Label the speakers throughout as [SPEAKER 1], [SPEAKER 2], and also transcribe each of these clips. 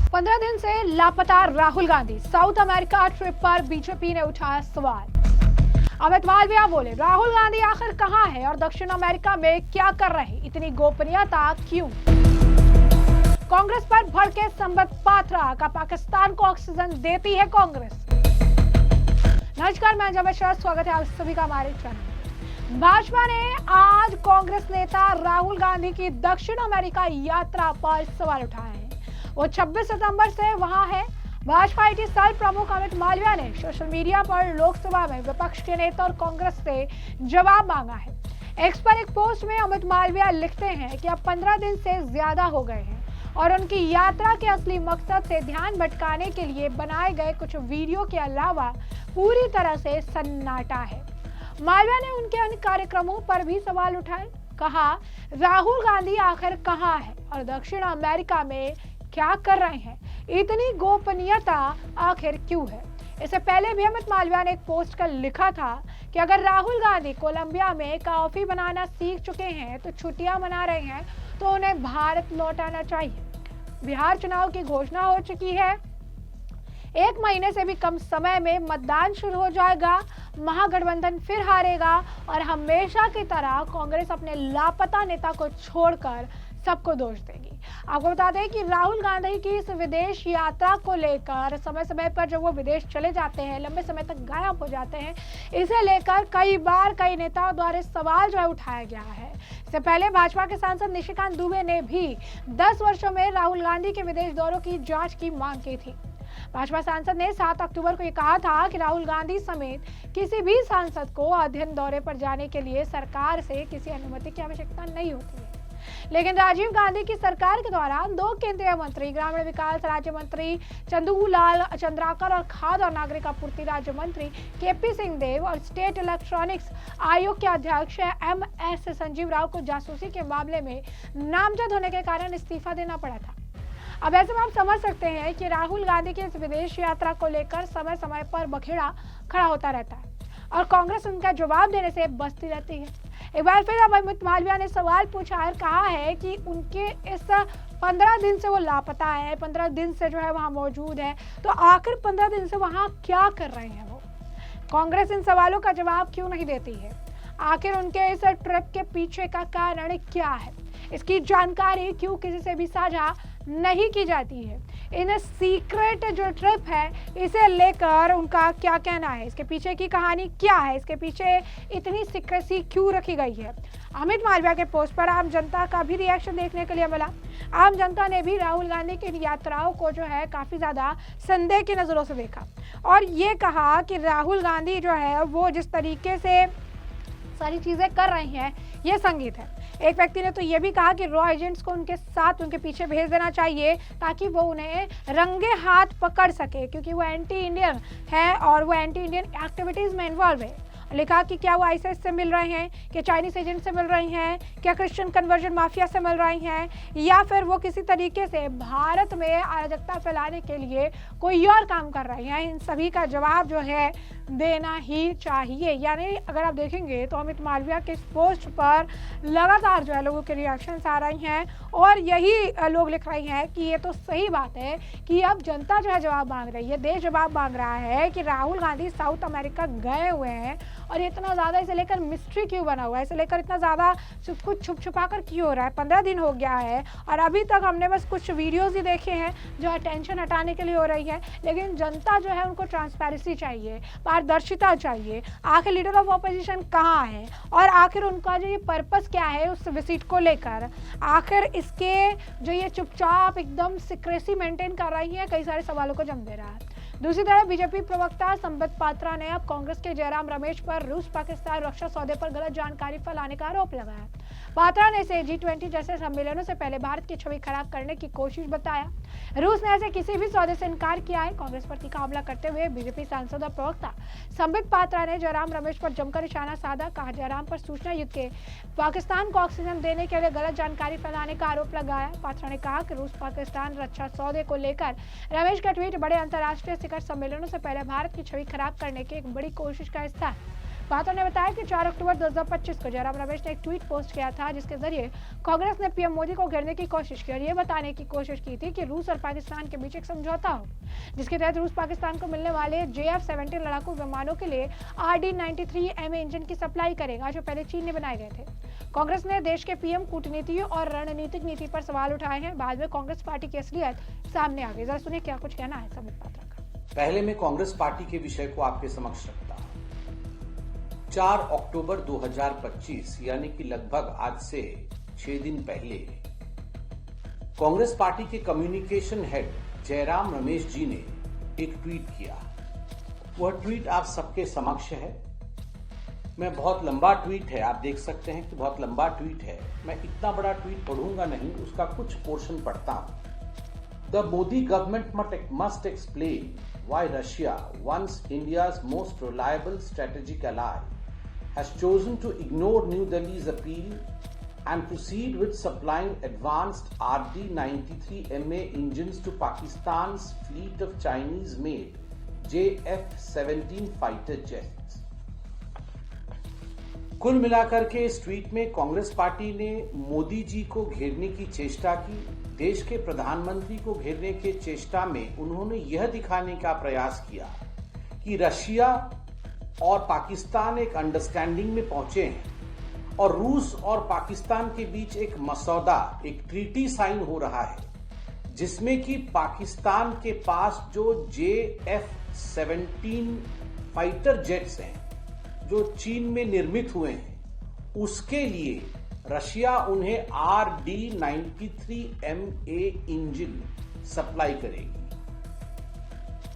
[SPEAKER 1] 15 दिन से लापता Rahul Gandhi, south America trip पर बीजेपी ने उठाया सवाल। अमित मालविया बोले, राहुल गांधी आखिर कहां है और दक्षिण अमेरिका में क्या कर रहे, इतनी गोपनीयता क्यों? कांग्रेस पर भड़के संबित पात्रा का पाकिस्तान को ऑक्सीजन देती है कांग्रेस। नमस्कार, मैं जमेशा, स्वागत है आप सभी का हमारे चैनल। भाजपा ने आज कांग्रेस नेता राहुल गांधी की दक्षिण अमेरिका यात्रा पर सवाल उठाए हैं। वो 26 सितंबर से वहां है। भाजपा IT सेल प्रमुख अमित मालविया ने सोशल मीडिया पर लोकसभा में विपक्ष के नेता और कांग्रेस से जवाब मांगा है। एक्स पर एक पोस्ट में अमित मालविया लिखते हैं कि अब 15 दिन से ज्यादा हो गए हैं और उनकी यात्रा के असली मकसद से ध्यान भटकाने के लिए बनाए गए कुछ वीडियो के अलावा पूरी तरह से सन्नाटा है। मालविया ने उनके अन्य कार्यक्रमों पर भी सवाल उठाए। कहा, राहुल गांधी आखिर कहां है और दक्षिण अमेरिका में क्या कर रहे हैं, इतनी गोपनीयता आखिर क्यों है? इससे पहले भी अमित मालविया ने एक पोस्ट कर लिखा था कि अगर राहुल गांधी कोलंबिया में कॉफी बनाना सीख चुके हैं तो छुट्टियां मना रहे हैं तो उन्हें भारत लौट आना चाहिए। बिहार चुनाव की घोषणा हो चुकी है। 1 महीने से भी कम समय में मतदान शुरू हो जाएगा। महागठबंधन फिर हारेगा और हमेशा की तरह कांग्रेस अपने लापता नेता को छोड़कर सबको दोष देगी। आपको बता दें कि राहुल गांधी की इस विदेश यात्रा को लेकर समय समय पर जब वो विदेश चले जाते हैं, लंबे समय तक गायब हो जाते हैं, इसे लेकर कई बार कई नेताओं द्वारा सवाल जो है उठाया गया है। इससे पहले भाजपा के सांसद निशिकांत दुबे ने भी 10 वर्षों में राहुल गांधी के विदेश दौरों की जांच की मांग की थी। भाजपा सांसद ने 7 अक्टूबर को ये कहा था कि राहुल गांधी समेत किसी भी सांसद को अध्ययन दौरे पर जाने के लिए सरकार से किसी अनुमति की आवश्यकता नहीं होती है। लेकिन राजीव गांधी की सरकार के दौरान 2 केंद्रीय मंत्री, ग्रामीण विकास राज्य मंत्री चंदूलाल चंद्राकर और खाद्य और नागरिक आपूर्ति राज्य मंत्री KP सिंहदेव और स्टेट इलेक्ट्रॉनिक्स आयोग के अध्यक्ष MS संजीव राव को जासूसी के मामले में नामजद होने के कारण इस्तीफा देना पड़ा था। अब ऐसे में आप समझ सकते हैं कि राहुल गांधी की इस विदेश यात्रा को लेकर समय समय पर बखेड़ा खड़ा होता रहता है और कांग्रेस उनका जवाब देने से बचती रहती है। एक बार फिर अब अमित मालविया ने सवाल पूछा और कहा है कि उनके इस 15 दिन से वो लापता है, 15 दिन से जो है वहाँ मौजूद है, तो आखिर 15 दिन से वहाँ क्या कर रहे हैं वो? कांग्रेस इन सवालों का जवाब क्यों नहीं देती है? आखिर उनके इस ट्रिप के पीछे का कारण क्या है? इसकी जानकारी क्यों किसी से भी साझा नहीं की जाती है? इन सीक्रेट जो ट्रिप है इसे लेकर उनका क्या कहना है? इसके पीछे की कहानी क्या है? इसके पीछे इतनी सीक्रेसी क्यों रखी गई है? अमित मालविया के पोस्ट पर आम जनता का भी रिएक्शन देखने के लिए मिला। आम जनता ने भी राहुल गांधी की यात्राओं को जो है काफी ज्यादा संदेह की नजरों से देखा और ये कहा कि राहुल गांधी जो है वो जिस तरीके से सारी चीजें कर रही हैं ये संगीत है। एक व्यक्ति ने तो ये भी कहा कि रॉ एजेंट्स को उनके साथ उनके पीछे भेज देना चाहिए ताकि वो उन्हें रंगे हाथ पकड़ सके, क्योंकि वो एंटी इंडियन है और वो एंटी इंडियन एक्टिविटीज में इन्वॉल्व है। लिखा कि क्या वो ISIS से मिल रहे हैं, क्या चाइनीज एजेंट से मिल रहे हैं, क्या क्रिश्चियन कन्वर्जन माफिया से मिल रहे हैं, या फिर वो किसी तरीके से भारत में अराजकता फैलाने के लिए कोई और काम कर रहे हैं। इन सभी का जवाब जो है देना ही चाहिए। यानी अगर आप देखेंगे तो अमित मालविया के इस पोस्ट पर लगातार जो है लोगों के रिएक्शंस आ रही हैं और यही लोग लिख रहे हैं कि ये तो सही बात है कि अब जनता जो है जवाब मांग रही है, देश जवाब मांग रहा है कि राहुल गांधी साउथ अमेरिका गए हुए हैं और इतना ज़्यादा इसे लेकर मिस्ट्री क्यों बना हुआ है, इसे लेकर इतना ज़्यादा सब कुछ छुप छुपा कर क्यों हो रहा है। 15 दिन हो गया है और अभी तक हमने बस कुछ वीडियोज़ ही देखे हैं जो अटेंशन हटाने के लिए हो रही है, लेकिन जनता जो है उनको ट्रांसपेरेंसी चाहिए, पारदर्शिता चाहिए। आखिर लीडर ऑफ ऑपोजिशन कहाँ है और आखिर उनका जो ये पर्पस क्या है उस विजिट को लेकर, आखिर इसके जो ये चुपचाप एकदम सीक्रेसी मेंटेन कर रही है, कई सारे सवालों को जन्म दे रहा है। दूसरी तरफ बीजेपी प्रवक्ता संबित पात्रा ने अब कांग्रेस के जयराम रमेश पर रूस पाकिस्तान रक्षा सौदे पर गलत जानकारी फैलाने का आरोप लगाया। पात्रा ने इसे G20 जैसे सम्मेलनों से पहले भारत की छवि खराब करने की कोशिश बताया। रूस ने ऐसे किसी भी सौदे से इनकार किया है। कांग्रेस पर तीखा हमला करते हुए बीजेपी सांसद और प्रवक्ता संबित पात्रा ने जयराम रमेश पर जमकर निशाना साधा। कहा, जयराम पर सूचना युद्ध के पाकिस्तान को ऑक्सीजन देने के लिए गलत जानकारी फैलाने का आरोप लगाया। पात्रा ने कहा कि रूस पाकिस्तान रक्षा सौदे को लेकर रमेश का ट्वीट बड़े अंतर्राष्ट्रीय शिखर सम्मेलनों से पहले भारत की छवि खराब करने की एक बड़ी कोशिश का हिस्सा है। पात्रा ने बताया कि 4 अक्टूबर 2025 को जयराम रमेश ने एक ट्वीट पोस्ट किया था जिसके जरिए कांग्रेस ने पीएम मोदी को घेरने की कोशिश की और ये बताने की कोशिश की थी कि रूस और पाकिस्तान के बीच एक समझौता हो, जिसके तहत रूस पाकिस्तान को मिलने वाले JF-17 लड़ाकू विमानों के लिए RD-93M इंजन की सप्लाई करेगा, जो पहले चीन ने बनाए गए थे। कांग्रेस ने देश के पीएम कूटनीति और रणनीतिक नीति पर सवाल उठाए हैं। बाद में कांग्रेस पार्टी की असलियत सामने आ गई। जरा सुनिए क्या कुछ कहना है संबित पात्रा का।
[SPEAKER 2] पहले मैं कांग्रेस पार्टी के विषय को आपके समक्ष रखता हूं। 4 अक्टूबर 2025 यानी कि लगभग आज से 6 दिन पहले कांग्रेस पार्टी के कम्युनिकेशन हेड जयराम रमेश जी ने एक ट्वीट किया। वह ट्वीट आप सबके समक्ष है। मैं बहुत लंबा ट्वीट है, आप देख सकते हैं कि बहुत लंबा ट्वीट है। मैं इतना बड़ा ट्वीट पढ़ूंगा नहीं, उसका कुछ पोर्शन पढ़ता हूं। The Modi government must explain why Russia, once India's most reliable strategic ally, has chosen to ignore New Delhi's appeal and proceed with supplying advanced RD-93MA engines to Pakistan's fleet of Chinese-made JF-17 fighter jets. कुल मिलाकर के इस tweet में Congress party ने मोदी जी को घेरने की चेष्टा की। देश के प्रधानमंत्री को घेरने के चेष्टा में उन्होंने यह दिखाने का प्रयास किया कि रशिया और पाकिस्तान एक अंडरस्टैंडिंग में पहुंचे हैं और रूस और पाकिस्तान के बीच एक मसौदा, एक ट्रीटी साइन हो रहा है, जिसमें कि पाकिस्तान के पास जो JF-17 फाइटर जेट्स हैं जो चीन में निर्मित हुए हैं, उसके लिए रशिया उन्हें RD-93MA इंजन सप्लाई करेगी।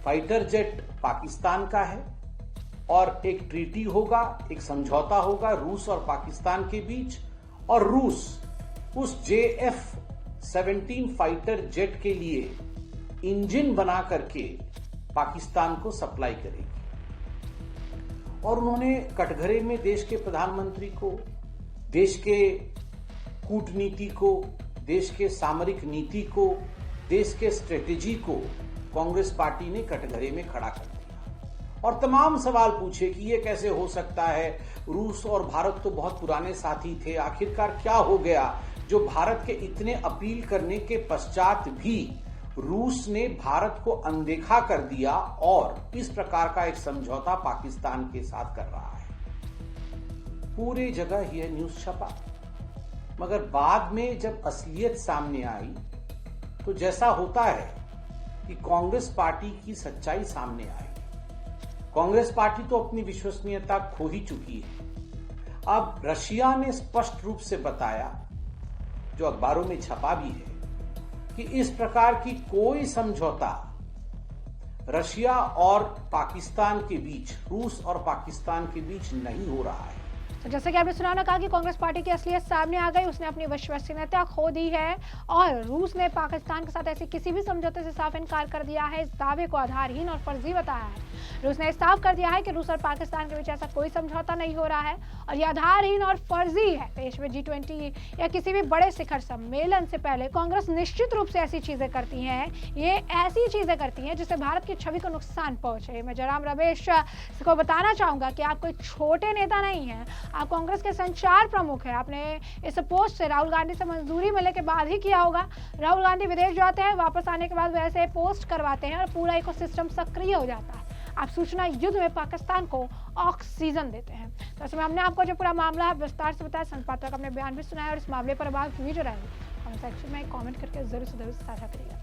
[SPEAKER 2] फाइटर जेट पाकिस्तान का है और एक ट्रीटी होगा, एक समझौता होगा रूस और पाकिस्तान के बीच, और रूस उस JF-17 फाइटर जेट के लिए इंजन बना करके पाकिस्तान को सप्लाई करेगी। और उन्होंने कटघरे में देश के प्रधानमंत्री को, देश के कूटनीति को, देश के सामरिक नीति को, देश के स्ट्रेटेजी को कांग्रेस पार्टी ने कटघरे में खड़ा कर दिया और तमाम सवाल पूछे कि ये कैसे हो सकता है। रूस और भारत तो बहुत पुराने साथी थे, आखिरकार क्या हो गया जो भारत के इतने अपील करने के पश्चात भी रूस ने भारत को अनदेखा कर दिया और इस प्रकार का एक समझौता पाकिस्तान के साथ कर रहा है। पूरी जगह यह न्यूज छपा, मगर बाद में जब असलियत सामने आई तो जैसा होता है कि कांग्रेस पार्टी की सच्चाई सामने आई। कांग्रेस पार्टी तो अपनी विश्वसनीयता खो ही चुकी है। अब रशिया ने स्पष्ट रूप से बताया, जो अखबारों में छपा भी है, कि इस प्रकार की कोई समझौता रशिया और पाकिस्तान के बीच, रूस और पाकिस्तान के बीच नहीं हो रहा है।
[SPEAKER 1] तो जैसे कि आपने सुना ना, कहा कि कांग्रेस पार्टी की असलियत सामने आ गई, उसने अपनी विश्वसनीयता खो दी है और रूस ने पाकिस्तान के साथ ऐसे किसी भी समझौते से साफ इनकार कर दिया है। इस दावे को आधारहीन और फर्जी बताया है। रूस ने साफ कर दिया है कि रूस और पाकिस्तान के बीच ऐसा कोई समझौता नहीं हो रहा है और यह आधारहीन और फर्जी है। देश में G20 या किसी भी बड़े शिखर सम्मेलन से पहले कांग्रेस निश्चित रूप से ऐसी चीजें करती है, ये ऐसी चीजें करती है जिससे भारत की छवि को नुकसान पहुंचे। मैं जयराम रमेश को बताना चाहूंगा कि आप कोई छोटे नेता नहीं है, आप कांग्रेस के संचार प्रमुख है। आपने इस पोस्ट से राहुल गांधी से मंजूरी मिलने के बाद ही किया होगा। राहुल गांधी विदेश जाते हैं, वापस आने के बाद वैसे पोस्ट करवाते हैं और पूरा इकोसिस्टम सक्रिय हो जाता है। आप सूचना युद्ध में पाकिस्तान को ऑक्सीजन देते हैं। तो इसमें हमने आपको जो पूरा मामला है विस्तार से बताया, संबित पात्रा का अपने बयान भी सुनाया और इस मामले पर अब आप जो रहेंगे कमेंट सेक्शन में कमेंट करके जरूर से जरूर साझा करिएगा।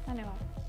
[SPEAKER 1] धन्यवाद।